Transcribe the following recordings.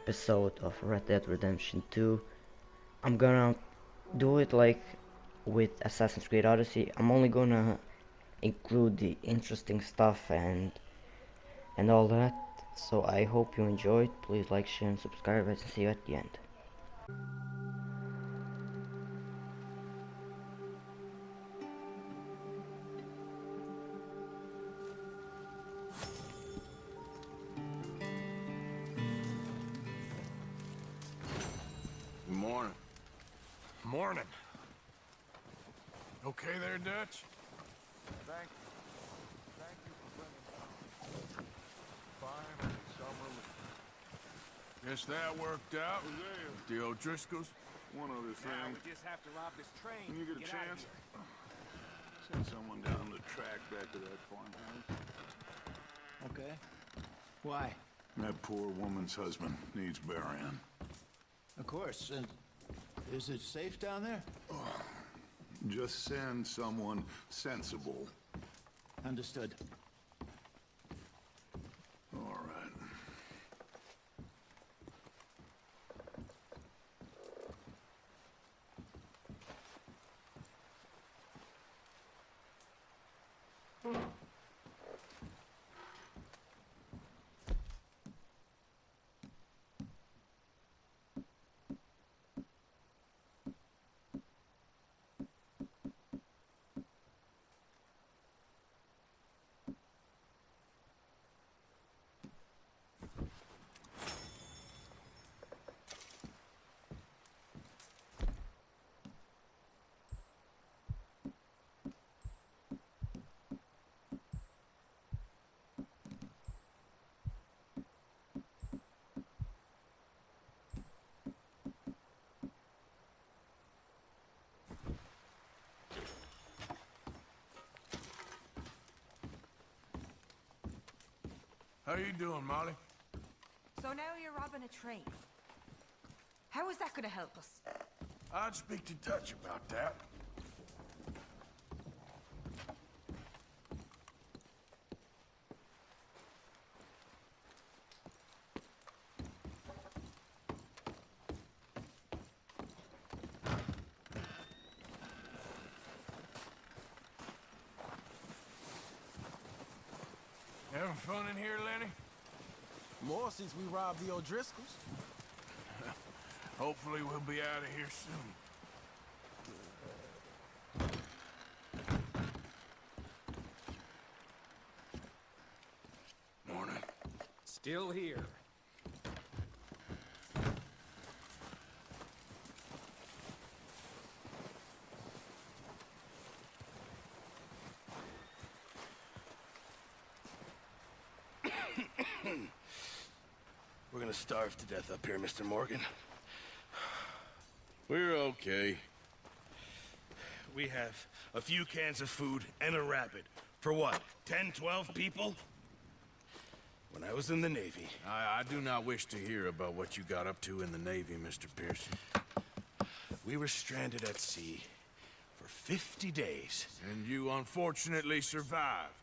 episode of Red Dead Redemption 2. I'm gonna do it like with Assassin's Creed Odyssey. I'm only gonna include the interesting stuff and all that. So I hope you enjoyed. Please like, share, and subscribe, and see you at the end. Good morning. Morning. Okay there, Dutch? Thank you. Thank you for bringing down. Fine summer. Guess that worked out. With The O'Driscolls. one other Now thing. we just have to rob this train. When you get a Get out of chance, here. send someone down the track back to that farmhouse. Okay. Why? That poor woman's husband needs burying. Of course. And is it safe down there? Just send someone sensible. Understood. All right. How you doing, Molly? So now you're robbing a train. How is that gonna help us? I'd speak to Dutch about that. Having fun in here, Lenny? More since we robbed the O'Driscolls. Hopefully we'll be out of here soon. Morning. Still here. We're gonna starve to death up here, Mr. Morgan. We're okay. We have a few cans of food and a rabbit. For what, 10, 12 people? When I was in the Navy... I do not wish to hear about what you got up to in the Navy, Mr. Pearson. We were stranded at sea for 50 days. And you unfortunately survived.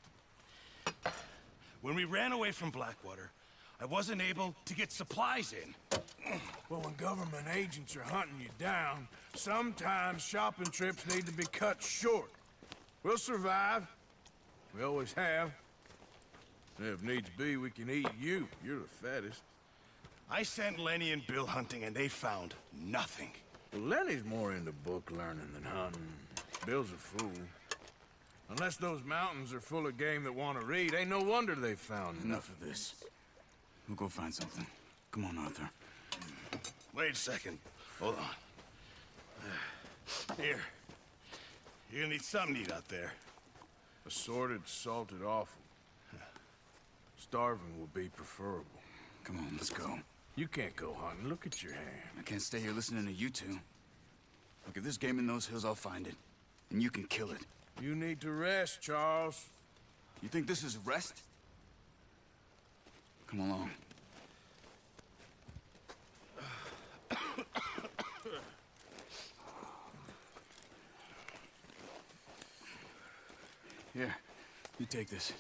When we ran away from Blackwater, I wasn't able to get supplies in. Well, when government agents are hunting you down, sometimes shopping trips need to be cut short. We'll survive. We always have. And if needs be, we can eat you. You're the fattest. I sent Lenny and Bill hunting, and they found nothing. Well, Lenny's more into book learning than hunting. Bill's a fool. Unless those mountains are full of game that want to read, ain't no wonder they found Enough of this. We'll go find something. Come on, Arthur. Wait a second. Hold on. Here. You're gonna need something to eat out there. Assorted, salted offal. Starving will be preferable. Come on, let's go. You can't go hunting. Look at your hand. I can't stay here listening to you two. Look, if there's game in those hills, I'll find it. And you can kill it. You need to rest, Charles. You think this is rest? Come along. Here, you take this.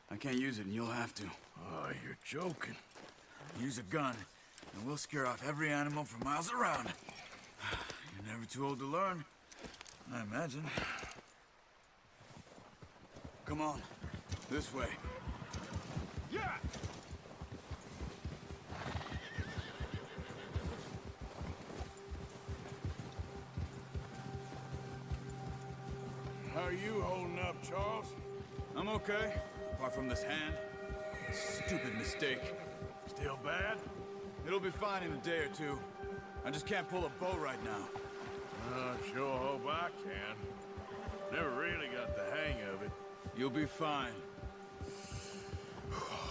I can't use it, and you'll have to. Oh, you're joking. Use a gun. and we'll scare off every animal for miles around. You're never too old to learn, I imagine. Come on, this way. Yeah! How are you holding up, Charles? I'm okay, apart from this hand. Stupid mistake. Still bad? It'll be fine in a day or two. I just can't pull a bow right now. I sure hope I can. Never really got the hang of it. You'll be fine.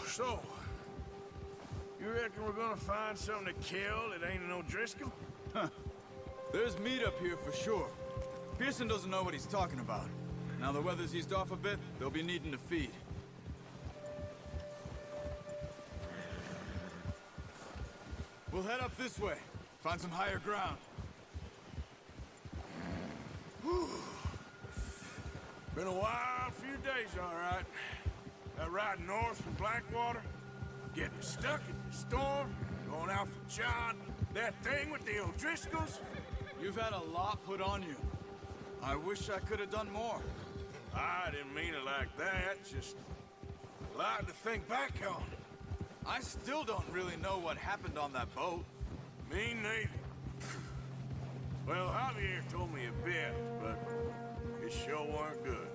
So, you reckon we're gonna find something to kill that ain't an O'Driscoll? There's meat up here for sure. Pearson doesn't know what he's talking about. Now the weather's eased off a bit, they'll be needing to feed. We'll head up this way. Find some higher ground. Been a wild few days, all right. That ride north from Blackwater, getting stuck in the storm, going out for John, that thing with the O'Driscolls. You've had a lot put on you. I wish I could have done more. I didn't mean it like that, just a lot to think back on. I still don't really know what happened on that boat. Me neither. Well, Javier told me a bit, but it sure weren't good.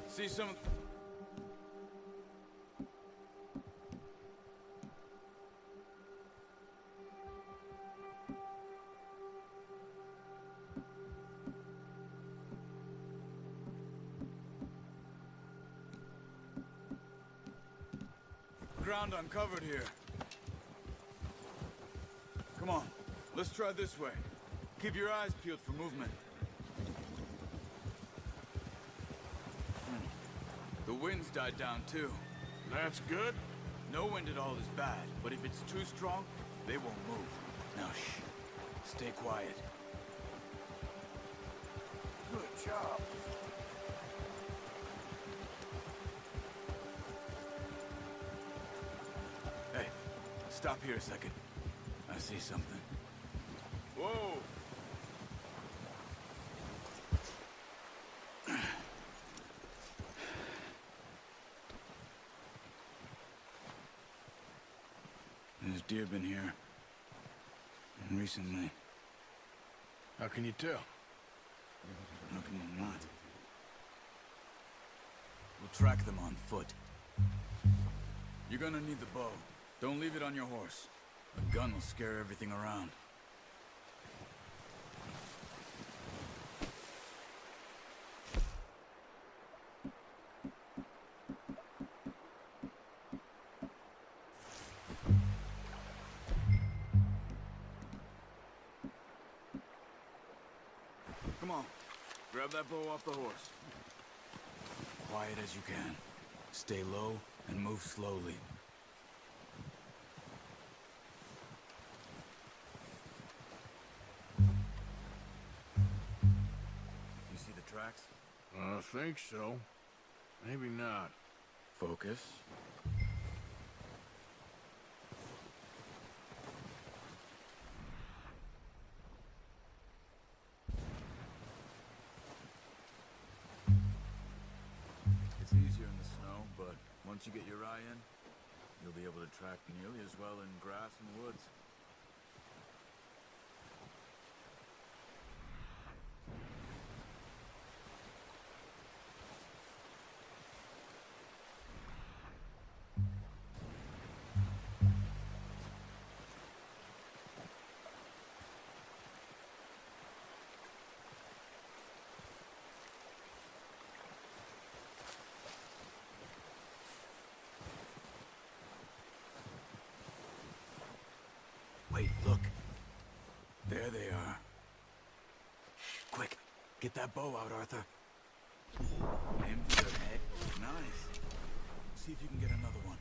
See some... ground uncovered here. Come on, let's try this way. Keep your eyes peeled for movement. The wind's died down too. That's good. No wind at all is bad, but if it's too strong, they won't move. Now shh. Stay quiet. Good job. Hey, stop here a second. I see something. Whoa. There's deer been here. And recently. How can you tell? How can you not? We'll track them on foot. You're gonna need the bow. Don't leave it on your horse. A gun will scare everything around. Come on. Grab that bow off the horse. Quiet as you can. Stay low and move slowly. You see the tracks? I think so. Maybe not. Focus. It's easier in the snow, but once you get your eye in, you'll be able to track nearly as well in grass and woods. Look. There they are. Quick, get that bow out, Arthur. Aim for their head. Nice. See if you can get another one.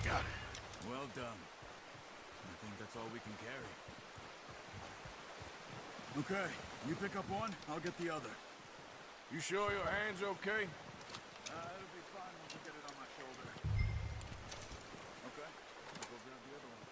Got it. Well done. I think that's all we can carry. Okay, you pick up one, I'll get the other. You sure your hand's okay? It'll be fine once I get it on my shoulder. Okay, I'll go grab the other one.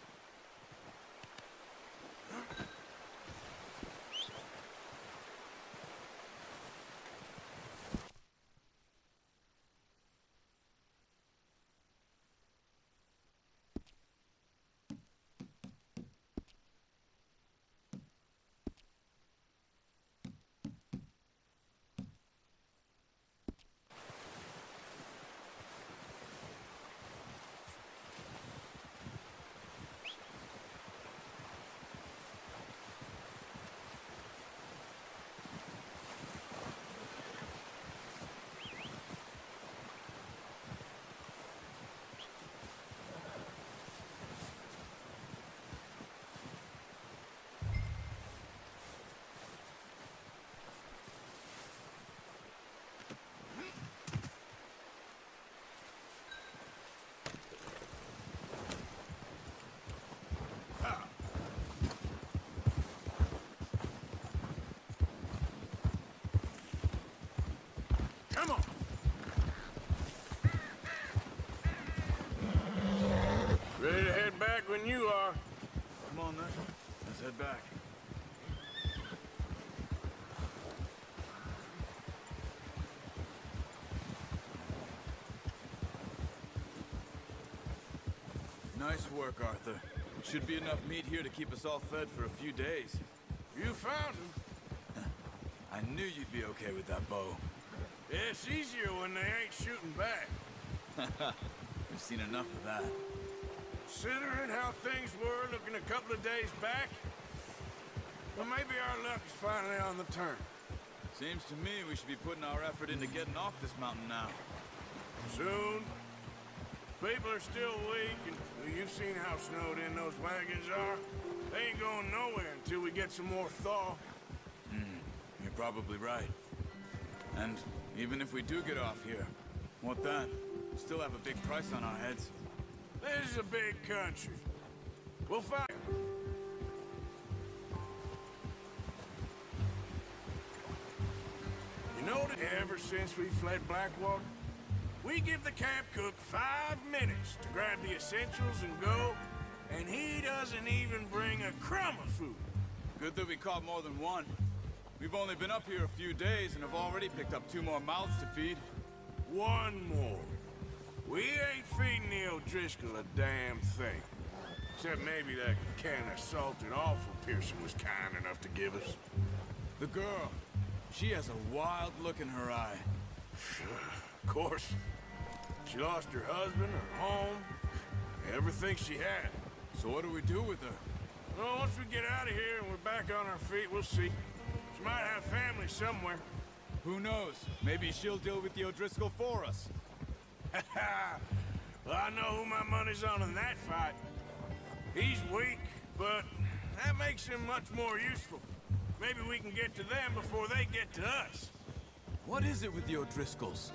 Come on! Ready to head back when you are. Come on then, let's head back. Nice work, Arthur. Should be enough meat here to keep us all fed for a few days. You found him. I knew you'd be okay with that bow. Yeah, it's easier when they ain't shooting back. We've seen enough of that. Considering how things were looking a couple of days back, well, maybe our luck is finally on the turn. Seems to me we should be putting our effort into getting off this mountain now. Soon. People are still weak, and you've seen how snowed in those wagons are. They ain't going nowhere until we get some more thaw. You're probably right. And even if we do get off here, what then? We still have a big price on our heads. This is a big country. We'll fight. You know that ever since we fled Blackwater, we give the camp cook 5 minutes to grab the essentials and go, and he doesn't even bring a crumb of food. Good that we caught more than one. We've only been up here a few days and have already picked up 2 more mouths to feed. 1 more. We ain't feeding the O'Driscoll a damn thing. Except maybe that can of salted offal Pearson was kind enough to give us. The girl, she has a wild look in her eye. Of course. She lost her husband, her home, everything she had. So what do we do with her? Well, once we get out of here and we're back on our feet, we'll see. She might have family somewhere. Who knows? Maybe she'll deal with the O'Driscoll for us. Well, I know who my money's on in that fight. He's weak, but that makes him much more useful. Maybe we can get to them before they get to us. What is it with the O'Driscolls?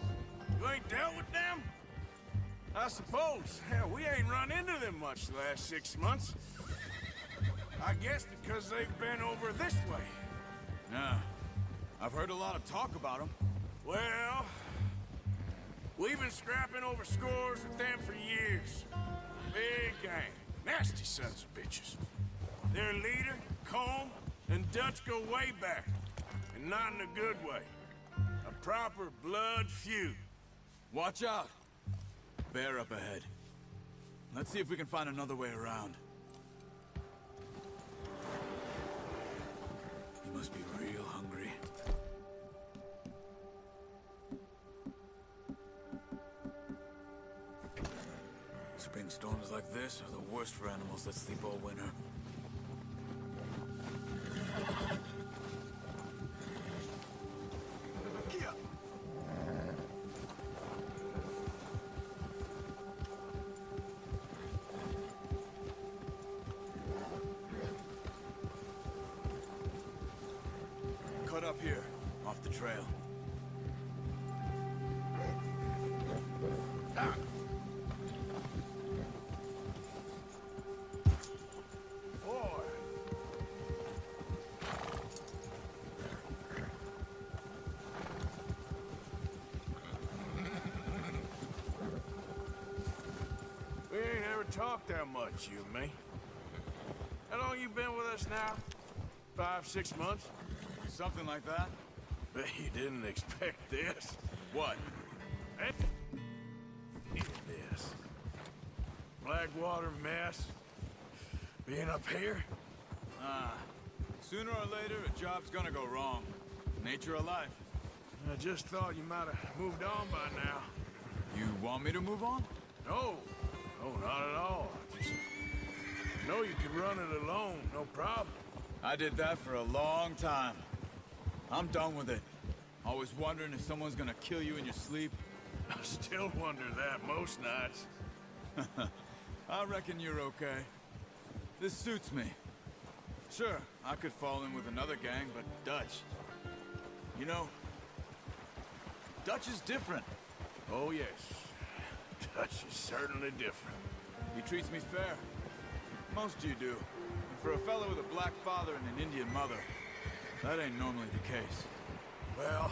You ain't dealt with them? I suppose. Hell, we ain't run into them much the last 6 months. I guess because they've been over this way. Nah. I've heard a lot of talk about them. Well, we've been scrapping over scores with them for years. Big gang. Nasty sons of bitches. Their leader, Combe, and Dutch go way back. And not in a good way. A proper blood feud. Watch out. Bear up ahead. Let's see if we can find another way around. You must be real hungry. Spring storms like this are the worst for animals that sleep all winter. Cut up here, off the trail. Boy. We ain't ever talked that much, you and me. How long you been with us now? 5, 6 months? Something like that? Bet you didn't expect this. What? This. Blackwater mess. Being up here? Sooner or later, a job's gonna go wrong. Nature of life. I just thought you might have moved on by now. You want me to move on? No. No, not at all. I just know you could run it alone, no problem. I did that for a long time. I'm done with it. Always wondering if someone's gonna kill you in your sleep. I still wonder that most nights. I reckon you're okay. This suits me. Sure, I could fall in with another gang, but Dutch... You know, Dutch is different. Oh, yes. Dutch is certainly different. He treats me fair. Most you do. And for a fellow with a black father and an Indian mother, that ain't normally the case. Well,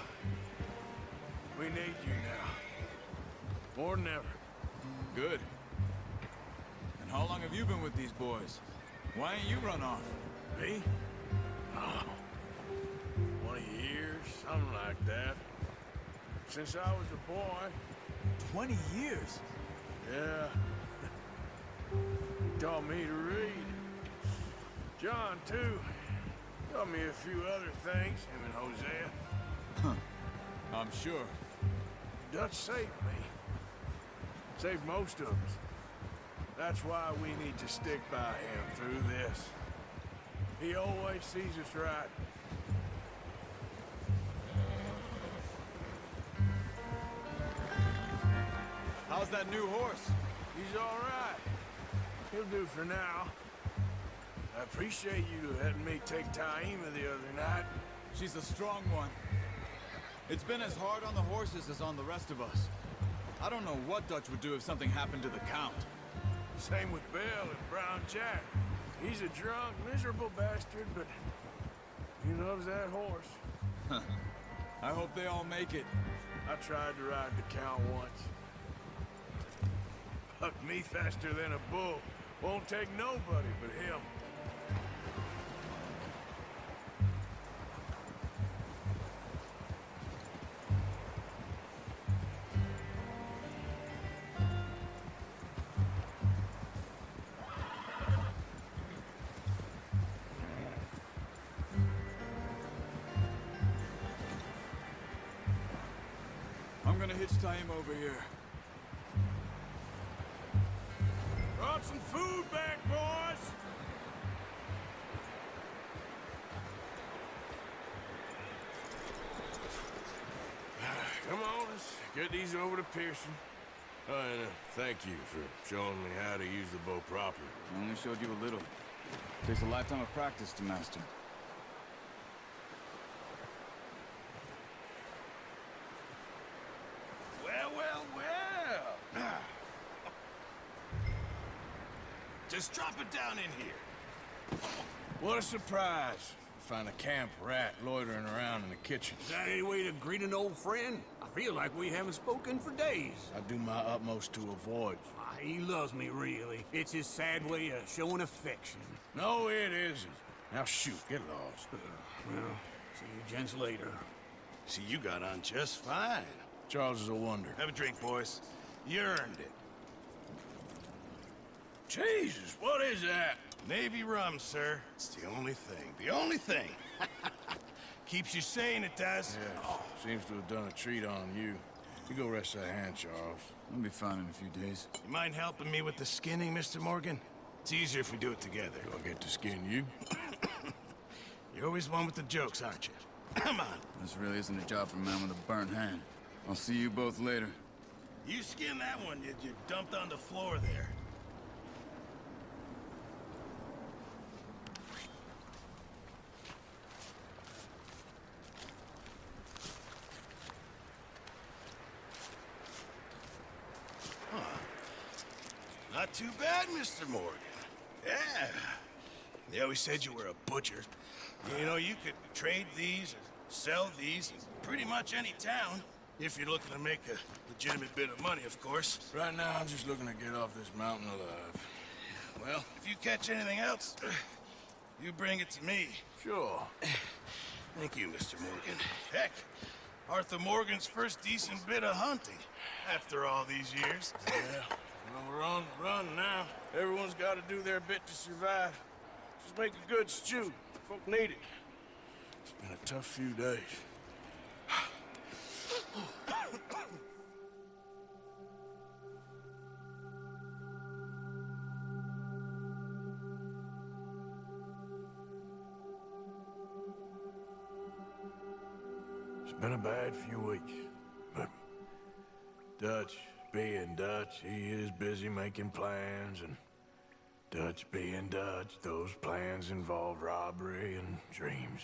we need you now. More than ever. Good. And how long have you been with these boys? Why ain't you run off? Me? Oh, 20 years, something like that. Since I was a boy. 20 years? Yeah. He taught me to read. John, too. Taught me a few other things, him and Hosea. I'm sure. Dutch saved me. Saved most of us. That's why we need to stick by him through this. He always sees us right. How's that new horse? He's all right. He'll do for now. I appreciate you letting me take Taima the other night. She's a strong one. It's been as hard on the horses as on the rest of us. I don't know what Dutch would do if something happened to the Count. Same with Bill and Brown Jack. He's a drunk, miserable bastard, but he loves that horse. I hope they all make it. I tried to ride the Count once. Bucked me faster than a bull. Won't take nobody but him. I'm gonna hitch Taima over here. Brought some food back, boys! Come on, let's get these over to Pearson. And thank you for showing me how to use the bow properly. I only showed you a little. Takes a lifetime of practice to master. Well, well, well! Just drop it down in here. What a surprise. Find a camp rat loitering around in the kitchen. Is that any way to greet an old friend? I feel like we haven't spoken for days. I do my utmost to avoid. He loves me, really. It's his sad way of showing affection. No, it isn't. Now shoot, get lost. Well, see you gents later. See, you got on just fine. Charles is a wonder. Have a drink, boys. You earned it. Jesus, what is that? Navy rum, sir. It's the only thing. The only thing. Keeps you sane, it does. Yes, seems to have done a treat on you. You go rest that hand, Charles. I'll be fine in a few days. You mind helping me with the skinning, Mr. Morgan? It's easier if we do it together. Do I get to skin you? You're always one with the jokes, aren't you? Come on. This really isn't a job for a man with a burnt hand. I'll see you both later. You skin that one you dumped on the floor there. Not too bad, Mr. Morgan. Yeah. They always said you were a butcher. You know, you could trade these or sell these in pretty much any town. If you're looking to make a legitimate bit of money, of course. Right now, I'm just looking to get off this mountain alive. Well, if you catch anything else, you bring it to me. Sure. Thank you, Mr. Morgan. Heck, Arthur Morgan's first decent bit of hunting after all these years. Yeah. Well, we're on the run now. Everyone's got to do their bit to survive. Just make a good stew. Folk need it. It's been a tough few days. It's been a bad few weeks, but Dutch being Dutch, he is busy making plans, and Dutch being Dutch, those plans involve robbery and dreams.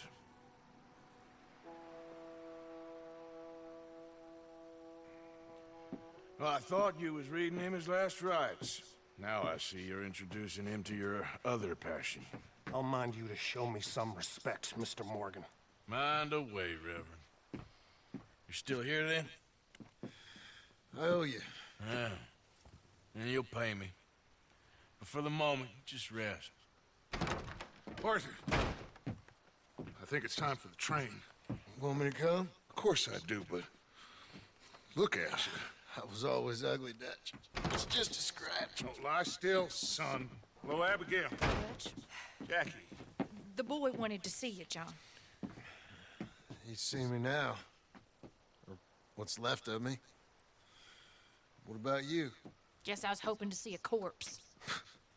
Well, I thought you was reading him his last rites. Now I see you're introducing him to your other passion. I'll mind you to show me some respect, Mr. Morgan. Mind away, Reverend. You still here, then? I owe you. Yeah. And you'll pay me. But for the moment, just rest. Arthur, I think it's time for the train. Want me to come? Of course I do, but look at you. I was always ugly, Dutch. It's just a scratch. Don't lie still, son. Hello, Abigail. Dutch, Jackie. the boy wanted to see you, John. He's seen me now. Or what's left of me. What about you? Guess I was hoping to see a corpse.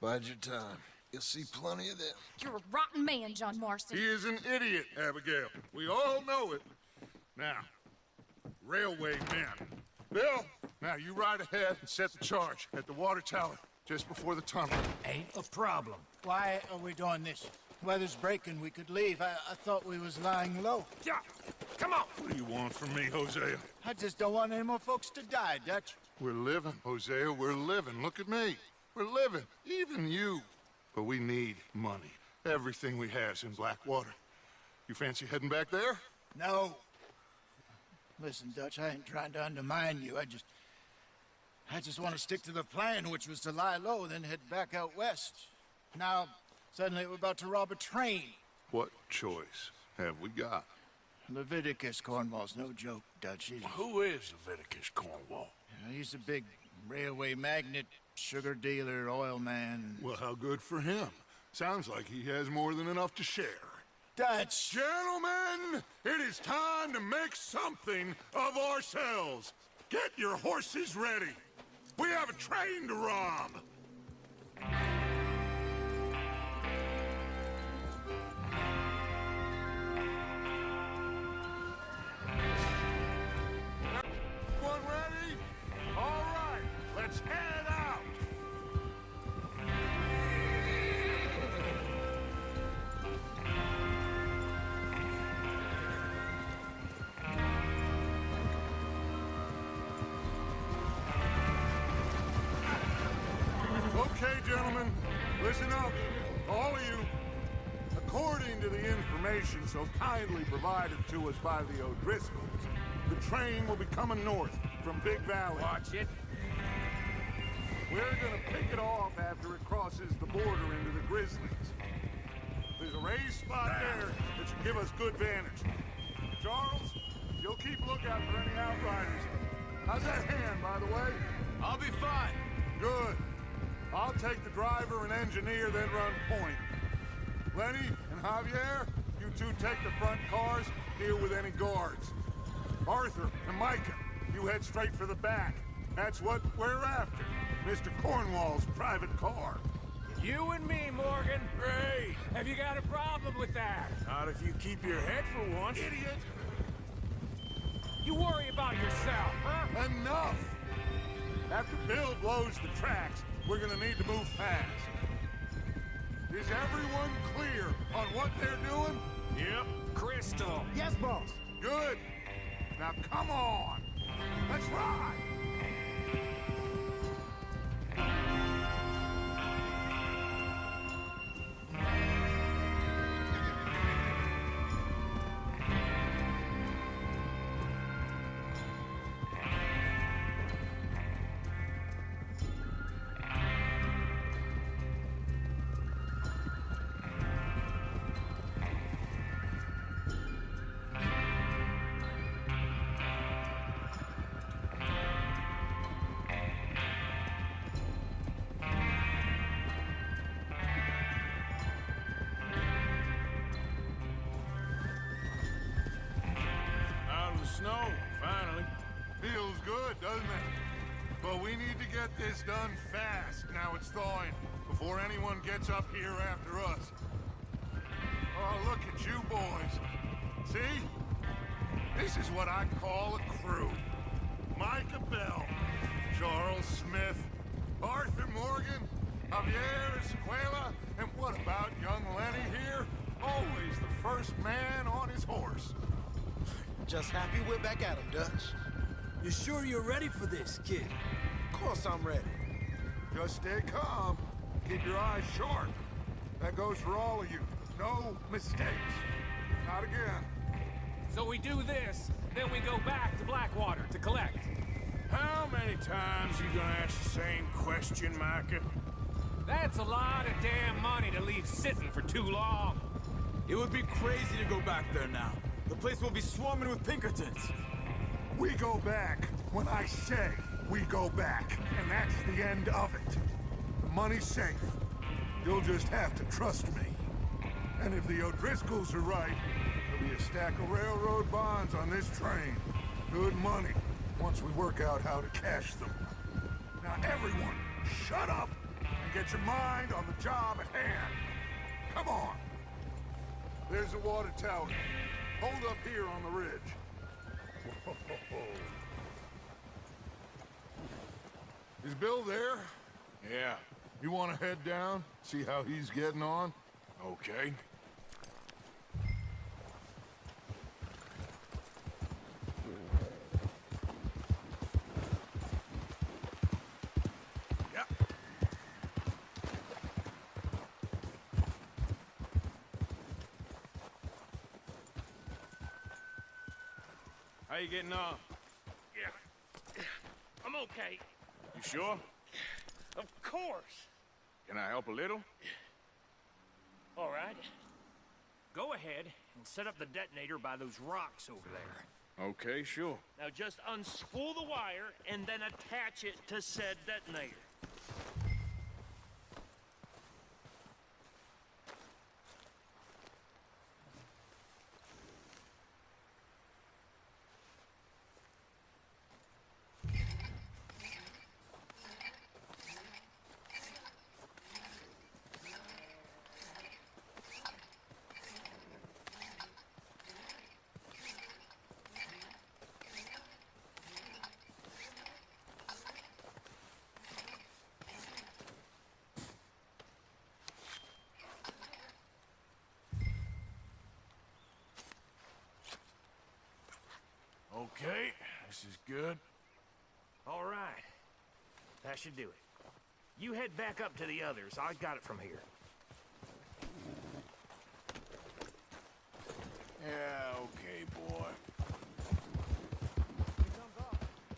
Bide your time. You'll see plenty of them. You're a rotten man, John Marston. He is an idiot, Abigail. We all know it. Now, railway men. Bill, now you ride ahead and set the charge at the water tower just before the tunnel. Ain't a problem. Why are we doing this? Weather's breaking. We could leave. I thought we was lying low. Yeah, come on. What do you want from me, Hosea? I just don't want any more folks to die, Dutch. We're living, Hosea. We're living. Look at me. We're living. Even you. But we need money. Everything we has in Blackwater. You fancy heading back there? No. Listen, Dutch, I ain't trying to undermine you. I just want to stick to the plan, which was to lie low, then head back out west. Now, suddenly we're about to rob a train. What choice have we got? Leviticus Cornwall's no joke, Dutch. Who is Leviticus Cornwall? He's a big railway magnate, sugar dealer, oil man. Well, how good for him. Sounds like he has more than enough to share. Dutch! Gentlemen, it is time to make something of ourselves. Get your horses ready. We have a train to rob. One ready? All right, let's head out. Okay, gentlemen, listen up. All of you. According to the information so kindly provided to us by the O'Driscolls, the train will be coming north from Big Valley. Watch it. We're gonna pick it off after it crosses the border into the Grizzlies. There's a raised spot there that should give us good vantage. Charles, you'll keep lookout for any outriders. How's that hand, by the way? I'll be fine. Good. I'll take the driver and engineer, then run point. Lenny and Javier, you two take the front cars, deal with any guards. Arthur and Micah, you head straight for the back. That's what we're after. Mr. Cornwall's private car. You and me, Morgan. Great. Have you got a problem with that? Not if you keep your head for once. Idiot! You worry about yourself, huh? Enough! After Bill blows the tracks, we're gonna need to move fast. Is everyone clear on what they're doing? Yep. Crystal. Yes, boss. Good. Now come on. Let's ride. Out of the snow, finally. Feels good, doesn't it? But we need to get this done fast. Now it's thawing, before anyone gets up here after us. Oh, look at you boys. See? This is what I call a crew. Micah Bell, Charles Smith, Arthur Morgan, Javier Escuela, and what about young Lenny here? Always the first man on his horse. Just happy we're back at him, Dutch. You sure you're ready for this, kid? Of course I'm ready. Just stay calm. Keep your eyes sharp. That goes for all of you. No mistakes. Not again. So we do this, then we go back to Blackwater to collect. How many times you gonna ask the same question, Micah? That's a lot of damn money to leave sitting for too long. It would be crazy to go back there now. The place will be swarming with Pinkertons. We go back when I say we go back, and that's the end of it. The money's safe. You'll just have to trust me. And if the O'Driscolls are right, there'll be a stack of railroad bonds on this train. Good money, once we work out how to cash them. Now everyone, shut up and get your mind on the job at hand. Come on. There's the water tower. Hold up here on the ridge. Is Bill there? Yeah, You want to head down, see how he's getting on? okay. Yep. How you getting on? Yeah. I'm okay. You sure? Of course. Can I help a little? All right. Go ahead and set up the detonator by those rocks over there. Okay, sure. Now just unspool the wire and then attach it to said detonator. Okay, this is good. All right. That should do it. You head back up to the others. I got it from here. Yeah, okay, boy.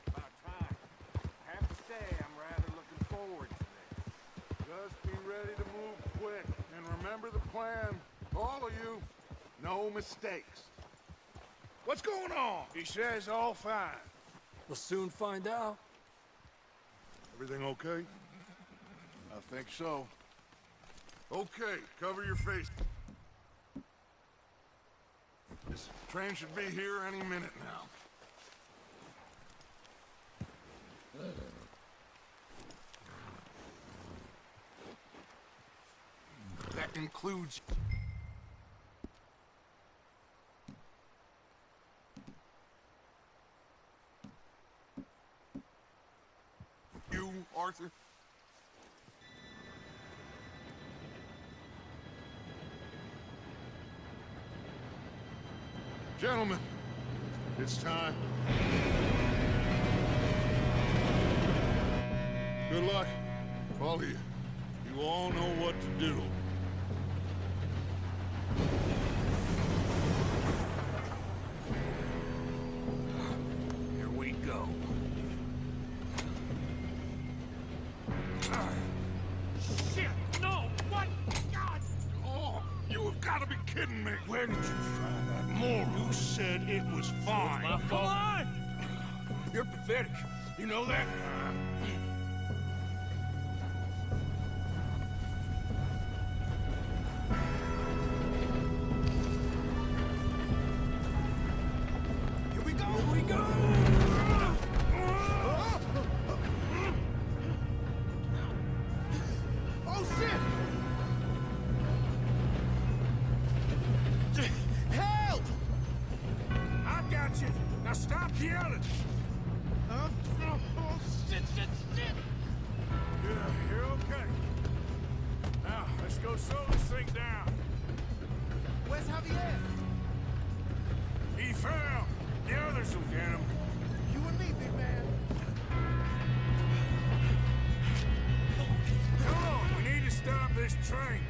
About time. I have to say, I'm rather looking forward to this. Just be ready to move quick. And remember the plan. All of you, no mistakes. What's going on? He says all fine. We'll soon find out. Everything okay? I think so. Okay, cover your face. This train should be here any minute now. That includes... you, Arthur. Gentlemen, it's time. Good luck, all of you. You all know what to do. Here we go. Shit! No! What? God! Oh, you have got to be kidding me. Where did you find that moron? You said it was fine. Come on! You're pathetic. You know that? Here we go! Here we go! Oh, shit! Help! I got you. Now stop yelling. Oh, shit, shit, shit! Yeah, you're okay. Now, let's go slow this thing down. Where's Javier? He fell. The others will get him. You and me, big man. Come on, we need to stop this train.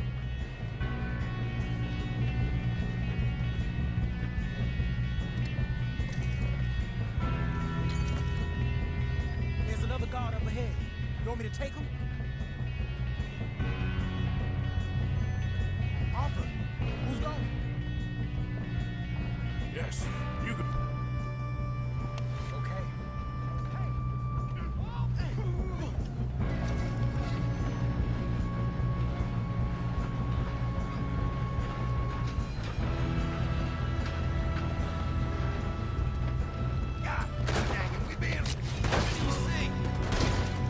There's another guard up ahead. You want me to take him? Arthur, who's going? Yes, you go. Okay. God dang it, we being... What did you see?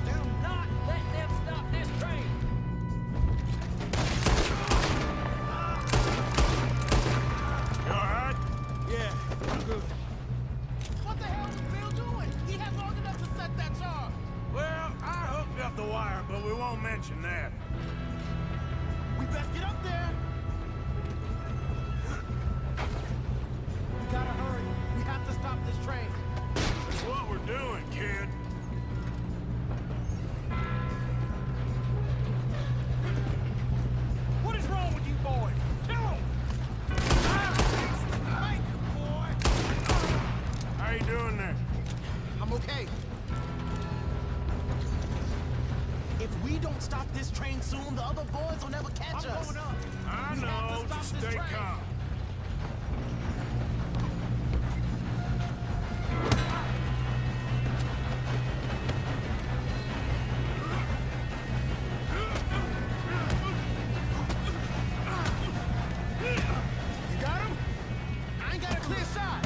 Do not let them stop this train! You alright? Yeah, I'm good. What the hell was Bill doing? He had long enough to set that charge. Well, I hooked up the wire, but we won't mention that. We best get up there. We gotta hurry. We have to stop this train. That's what we're doing, kid. What is wrong with you boys? Kill them! Thank you, boy. How you doing there? I'm okay. If we don't stop this train soon, the other boys will never catch us. I We have to know, stop just this stay train. calm. You got him? I ain't got a clear shot.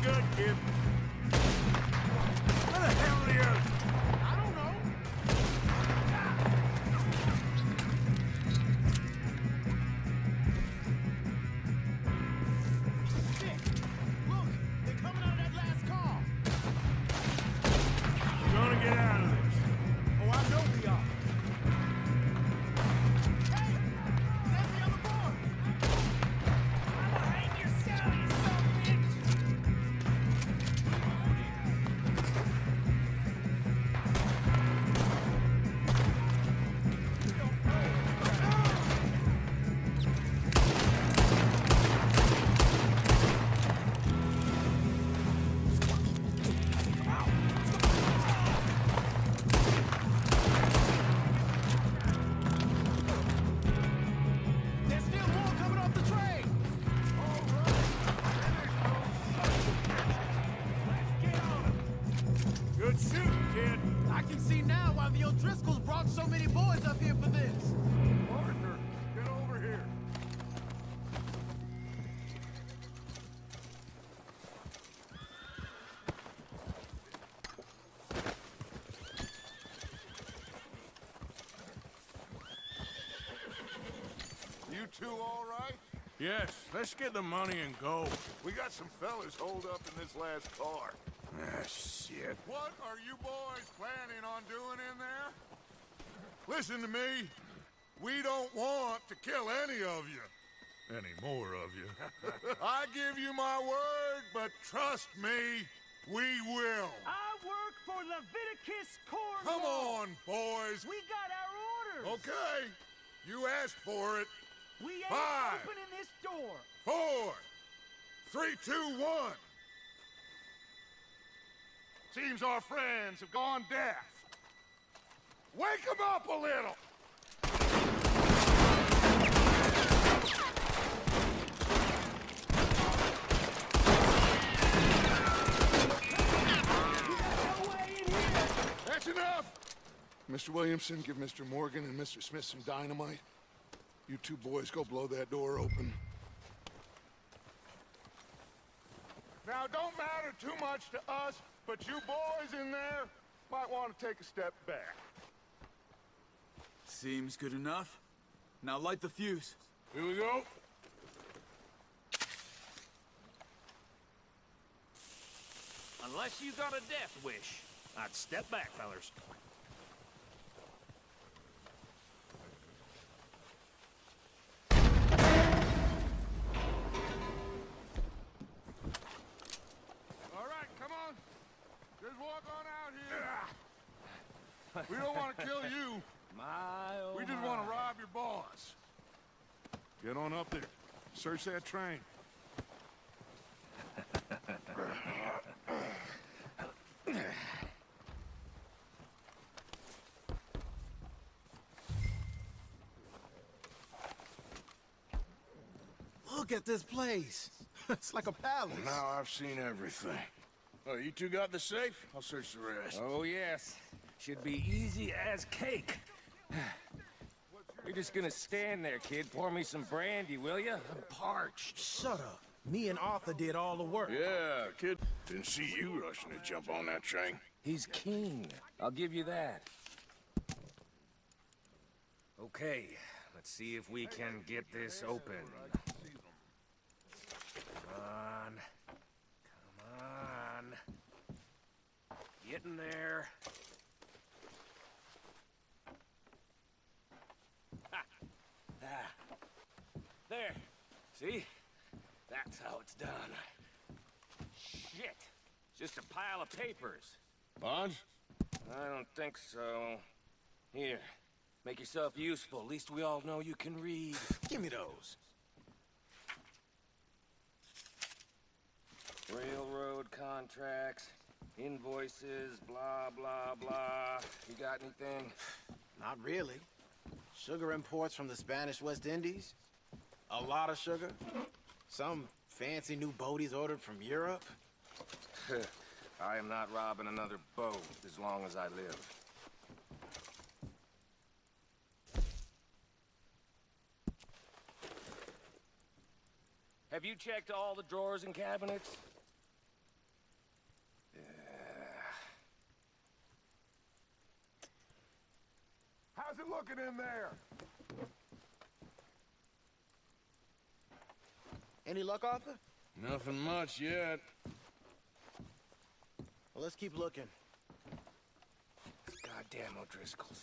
good, kid. Where the hell are you? I don't know. Shit! Look! They're coming out of that last car! We're gonna get out of this. Oh, I know we are. Hey! There's the other boys! I'ma hang yourself, you son of a bitch! There's still more coming off the train! Good shooting, kid. I can see now why the O'Driscolls brought so many boys up here for this. Partner, get over here. You two all right? Yes, let's get the money and go. We got some fellas holed up in this last car. Ah, shit. What are you boys planning on doing in there? Listen to me. We don't want to kill any of you. Any more of you. I give you my word, but trust me, we will. I work for Leviticus Corps. Come on, boys. We got our orders. Okay. You asked for it. We ain't 5, opening this door. 4, 3, 2, 1. Seems our friends have gone deaf. Wake them up a little. That's enough. Mr. Williamson, give Mr. Morgan and Mr. Smith some dynamite. You two boys go blow that door open. Now, don't matter too much to us, but you boys in there might want to take a step back. Seems good enough. Now light the fuse. Here we go. Unless you got a death wish, I'd step back, fellers. All right, come on. Just walk on out here. We don't want to kill you. We just want to rob your boss. Get on up there. Search that train. Look at this place. It's like a palace. Now I've seen everything. Oh, you two got the safe? I'll search the rest. Oh, yes. Should be easy as cake. You're just gonna stand there, kid. Pour me some brandy, will ya? I'm parched. Shut up. Me and Arthur did all the work. Yeah, kid. Didn't see you rushing to jump on that train. He's king. I'll give you that. Okay, let's see if we can get this open. Come on. Come on. Get in there. Ha! Ah. There. See? That's how it's done. Shit. Just a pile of papers. Bonds? I don't think so. Here. Make yourself useful. At least we all know you can read. Give me those. Railroad contracts, invoices, blah, blah, blah. You got anything? Not really. Sugar imports from the Spanish West Indies. A lot of sugar. Some fancy new boat he's ordered from Europe. I am not robbing another boat as long as I live. Have you checked all the drawers and cabinets? How's it looking in there? Any luck, Arthur? Nothing much yet. Well, let's keep looking. Goddamn O'Driscolls.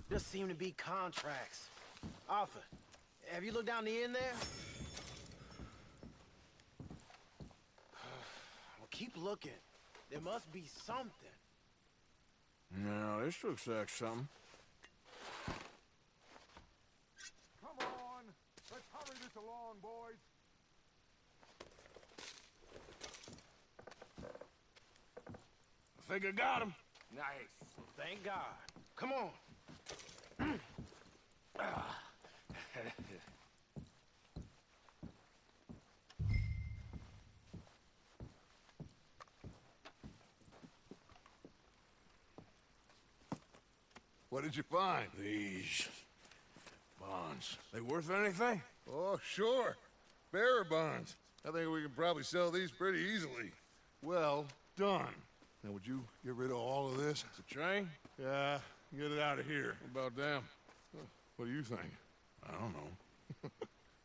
Just seem to be contracts. Arthur, have you looked down the end there? Well, keep looking. There must be something. No, this looks like something. Come on! Let's hurry this along, boys! I think I got him. Nice. Thank God. Come on. What did you find? These bonds. They worth anything? Oh, sure. Bearer bonds. I think we can probably sell these pretty easily. Well done. Now, would you get rid of all of this? The train? Yeah, get it out of here. What about them? What do you think? I don't know.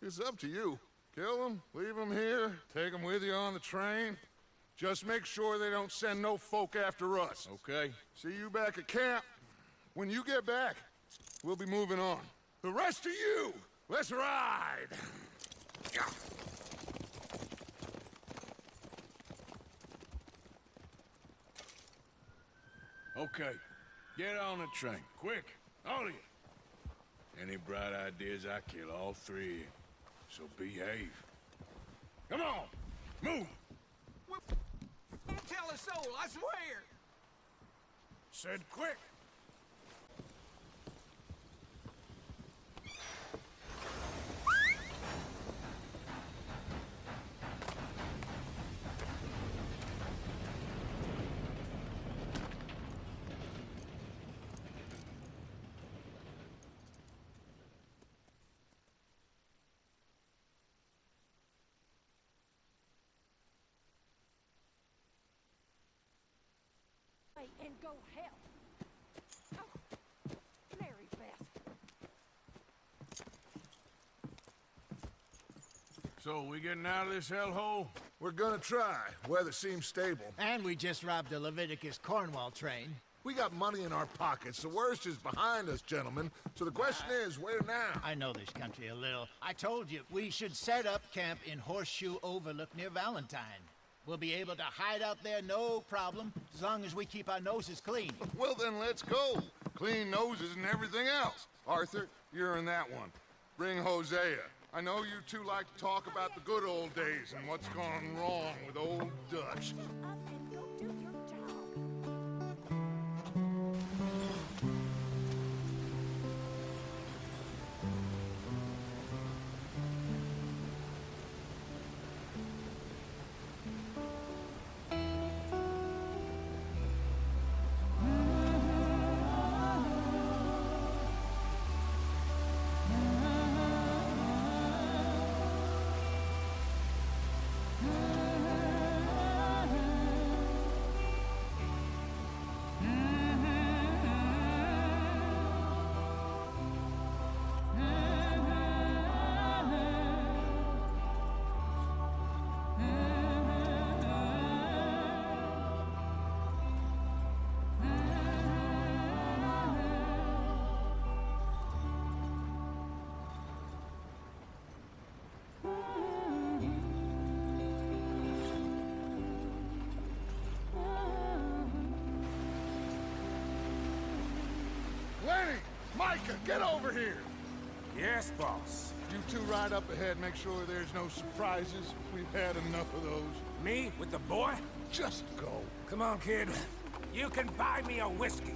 It's up to you. Kill them, leave them here, take them with you on the train. Just make sure they don't send no folk after us. Okay. See you back at camp. When you get back, we'll be moving on. The rest of you, let's ride! Okay. Get on the train. Quick. All of you. Any bright ideas, I kill all three of you. So behave. Come on! Move! Don't tell a soul, I swear! Said quick! And go help. Oh, Mary Beth. So, we getting out of this hellhole? We're gonna try. Weather seems stable. And we just robbed a Leviticus Cornwall train. We got money in our pockets. The worst is behind us, gentlemen. So the question is, where now? I know this country a little. I told you, we should set up camp in Horseshoe Overlook near Valentine. We'll be able to hide out there, no problem, as long as we keep our noses clean. Well, then let's go. Clean noses and everything else. Arthur, you're in that one. Bring Hosea. I know you two like to talk about the good old days and what's gone wrong with old Dutch. Up and go do your job. Lenny! Micah, get over here! Yes, boss. You two ride up ahead, make sure there's no surprises. We've had enough of those. Me with the boy? Just go. Come on, kid. You can buy me a whiskey.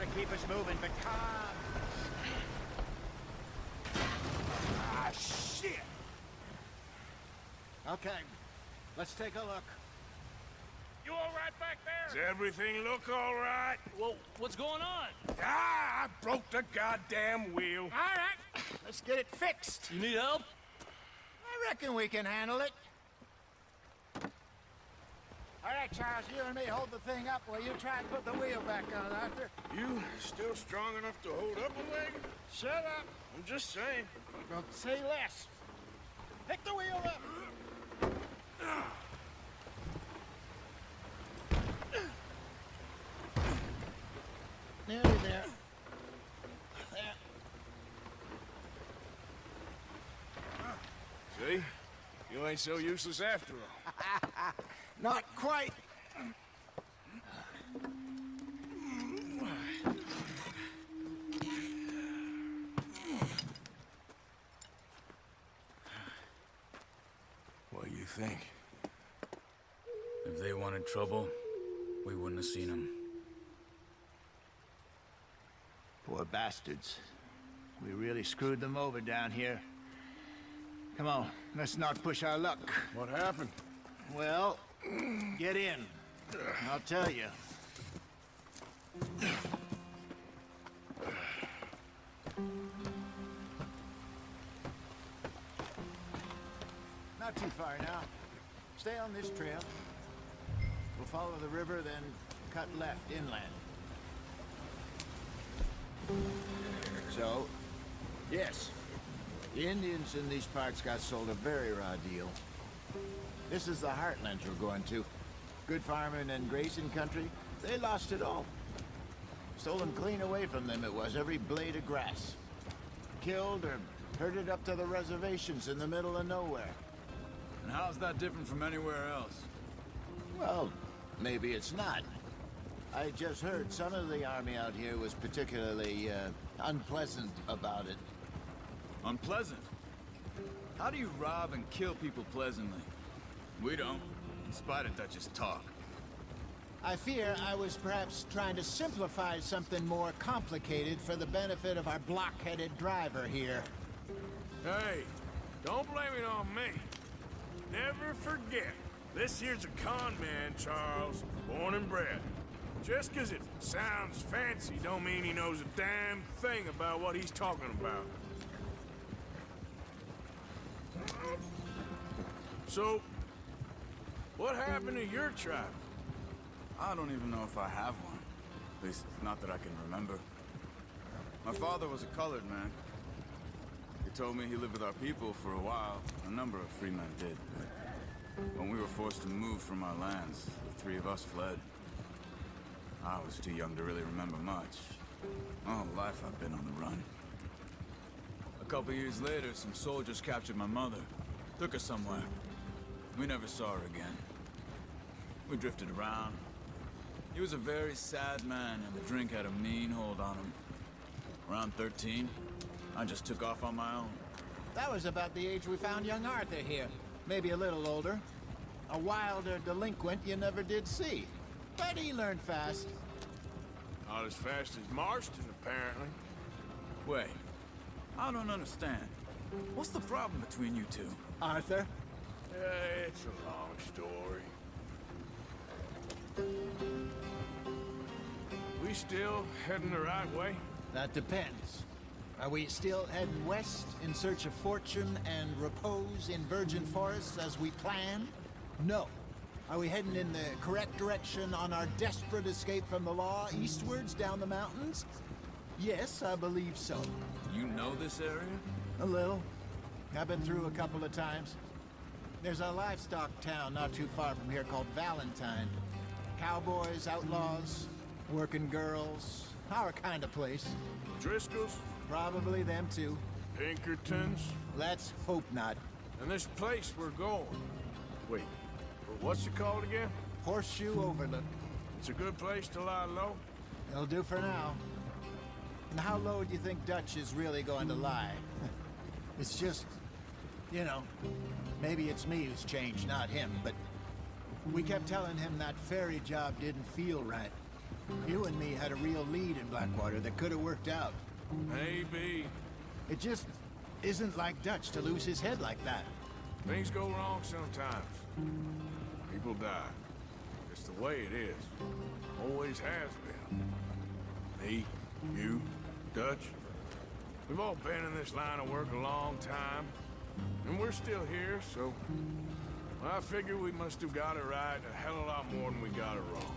gotta keep us moving, but calm. Ah, shit! Okay, let's take a look. You all right back Does there? everything look all right? Well, what's going on? Ah, I broke the goddamn wheel. All right, let's get it fixed. You need help? I reckon we can handle it. All right, Charles, you and me hold the thing up while you try and put the wheel back on, Arthur. You still strong enough to hold up a wagon? Shut up. I'm just saying. Don't say less. Pick the wheel up. Nearly there. There. See? You ain't so useless after all. Not quite. What do you think? If they wanted trouble, we wouldn't have seen them. Poor bastards. We really screwed them over down here. Come on, let's not push our luck. What happened? Well, get in. I'll tell you. Not too far now. Stay on this trail. We'll follow the river, then cut left inland. So, yes, the Indians in these parts got sold a very raw deal. This is the heartland we're going to. Good farming and grazing country. They lost it all. Stolen clean away from them it was, every blade of grass. Killed or herded up to the reservations in the middle of nowhere. And how's that different from anywhere else? Well, maybe it's not. I just heard some of the army out here was particularly, unpleasant about it. Unpleasant? How do you rob and kill people pleasantly? We don't, in spite of Dutch's talk. I fear I was perhaps trying to simplify something more complicated for the benefit of our block-headed driver here. Hey, don't blame it on me. Never forget, this here's a con man, Charles, born and bred. Just 'cause it sounds fancy don't mean he knows a damn thing about what he's talking about. So, what happened to your tribe? I don't even know if I have one. At least, not that I can remember. My father was a colored man. He told me he lived with our people for a while. A number of free men did. When we were forced to move from our lands, the three of us fled. I was too young to really remember much. My whole life I've been on the run. A couple years later, some soldiers captured my mother. Took her somewhere. We never saw her again. We drifted around. He was a very sad man, and the drink had a mean hold on him. Around 13, I just took off on my own. That was about the age we found young Arthur here. Maybe a little older. A wilder delinquent you never did see. But he learned fast. Not as fast as Marston, apparently. Wait, I don't understand. What's the problem between you two? Arthur? It's a long story. We still heading the right way? That depends. Are we still heading west in search of fortune and repose in virgin forests as we planned? No. Are we heading in the correct direction on our desperate escape from the law eastwards down the mountains? Yes, I believe so. You know this area? A little. I've been through a couple of times. There's a livestock town not too far from here called Valentine. Cowboys, outlaws, working girls, our kind of place. Driscoll's? Probably them too. Pinkertons? Let's hope not. And this place we're going. Wait, what's it called again? Horseshoe Overlook. It's a good place to lie low? It'll do for now. And how low do you think Dutch is really going to lie? It's just, you know, maybe it's me who's changed, not him, but we kept telling him that ferry job didn't feel right. You and me had a real lead in Blackwater that could have worked out. Maybe. It just isn't like Dutch to lose his head like that. Things go wrong sometimes. People die. It's the way it is. Always has been. Me, you, Dutch. We've all been in this line of work a long time. And we're still here, so... I figure we must have got it right a hell of a lot more than we got it wrong.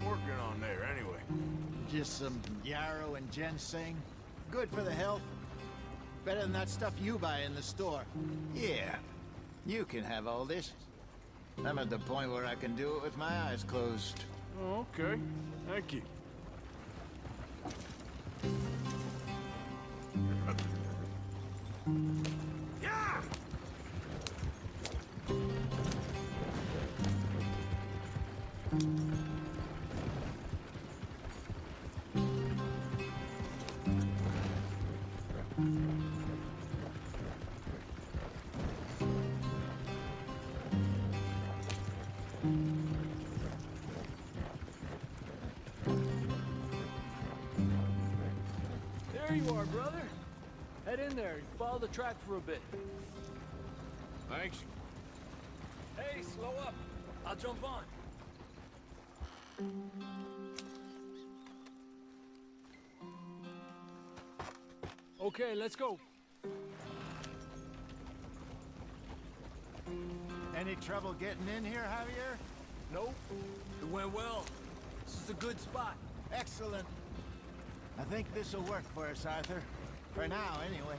Working on there, anyway. Just some yarrow and ginseng. Good for the health. Better than that stuff you buy in the store. Yeah, you can have all this. I'm at the point where I can do it with my eyes closed. Oh, okay. Thank you. Yeah! There you are, brother. Head in there and follow the track for a bit. Thanks. Hey, slow up. I'll jump on. Okay, let's go. Any trouble getting in here, Javier? Nope. It went well. This is a good spot. Excellent. I think this'll work for us, Arthur. For now, anyway.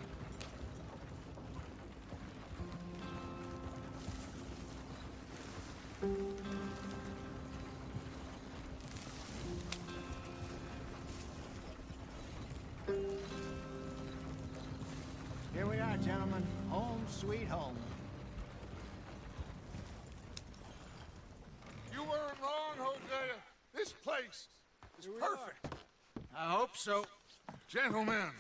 Here we are, gentlemen. Home sweet home. You weren't wrong, Hosea. This place is perfect. I hope so. Gentlemen,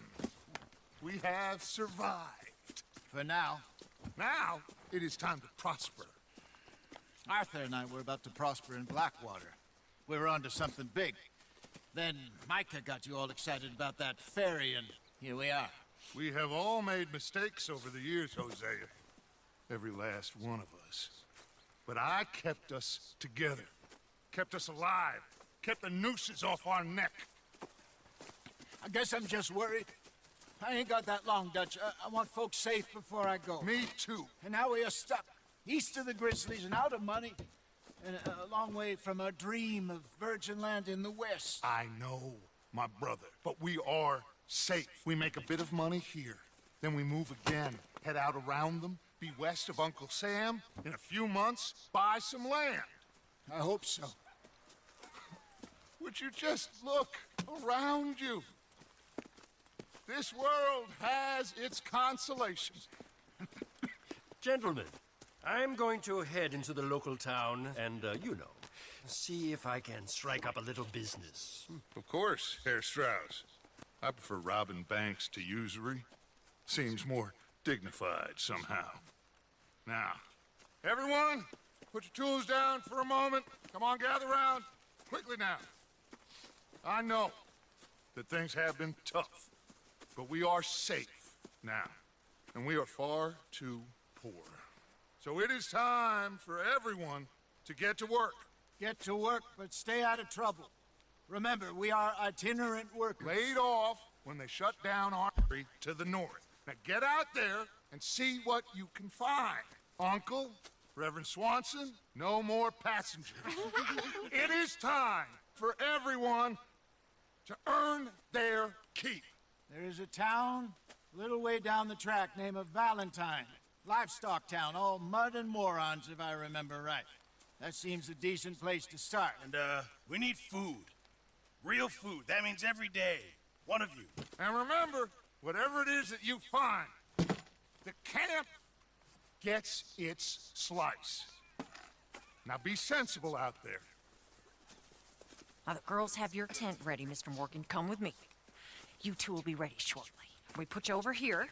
we have survived. For now. Now, it is time to prosper. Arthur and I were about to prosper in Blackwater. We were onto something big. Then Micah got you all excited about that ferry, and here we are. We have all made mistakes over the years, Hosea. Every last one of us. But I kept us together. Kept us alive. Kept the nooses off our neck. I guess I'm just worried. I ain't got that long, Dutch. I want folks safe before I go. Me too. And now we are stuck. East of the Grizzlies and out of money. And a long way from our dream of virgin land in the west. I know, my brother. But we are safe. We make a bit of money here. Then we move again. Head out around them. Be west of Uncle Sam. In a few months, buy some land. I hope so. Would you just look around you? This world has its consolations. Gentlemen, I'm going to head into the local town and, see if I can strike up a little business. Of course, Herr Strauss. I prefer robbing banks to usury. Seems more dignified somehow. Now, everyone, put your tools down for a moment. Come on, gather round. Quickly now. I know that things have been tough, but we are safe now, and we are far too poor. So it is time for everyone to get to work. Get to work, but stay out of trouble. Remember, we are itinerant workers. Laid off when they shut down Armory to the north. Now get out there and see what you can find. Uncle, Reverend Swanson, no more passengers. It is time for everyone to earn their keep. There is a town a little way down the track named Valentine. Livestock town, all mud and morons, if I remember right. That seems a decent place to start. And, we need food. Real food. That means every day. One of you. And remember, whatever it is that you find, the camp gets its slice. Now be sensible out there. Now the girls have your tent ready, Mr. Morgan. Come with me. You two will be ready shortly. We put you over here.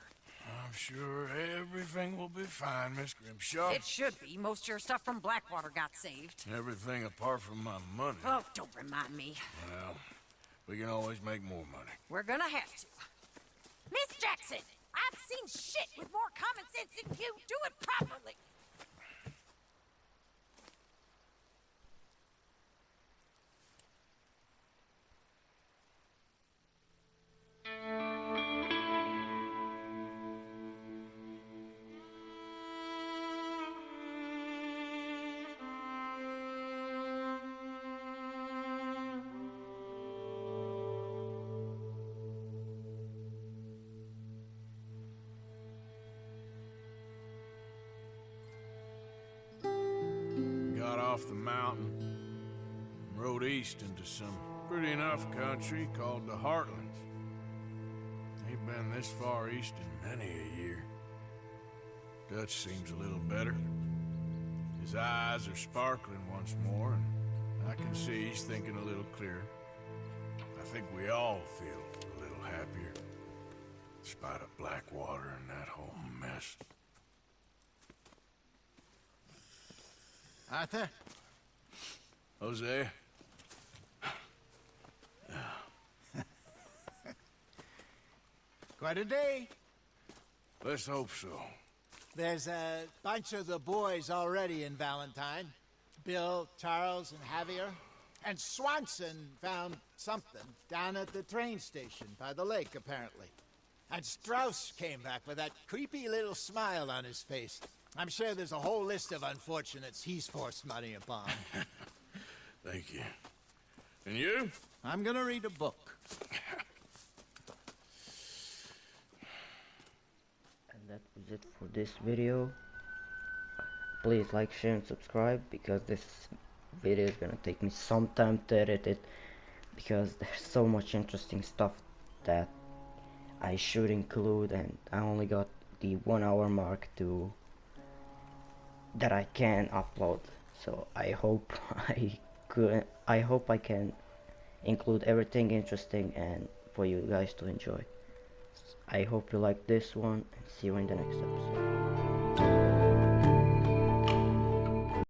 I'm sure everything will be fine, Miss Grimshaw. It should be. Most of your stuff from Blackwater got saved. Everything apart from my money. Oh, don't remind me. Well, we can always make more money. We're gonna have to. Miss Jackson, I've seen shit with more common sense than you. Do it properly. Got off the mountain, and rode east into some pretty enough country called the Heartlands. Ain't been this far east in many a year. Dutch seems a little better. His eyes are sparkling once more, and I can see he's thinking a little clearer. I think we all feel a little happier, in spite of Blackwater and that whole mess. Arthur? Jose? Quite a day. Let's hope so. There's a bunch of the boys already in Valentine. Bill, Charles, and Javier. And Swanson found something down at the train station by the lake, apparently. And Strauss came back with that creepy little smile on his face. I'm sure there's a whole list of unfortunates he's forced money upon. Thank you. And you? I'm gonna read a book. And that was it for this video. Please like, share, and subscribe, because this video is gonna take me some time to edit it, because there's so much interesting stuff that I should include, and I only got the 1 hour mark that I can upload. So I hope I can include everything interesting and for you guys to enjoy. I hope you like this one, and see you in the next episode.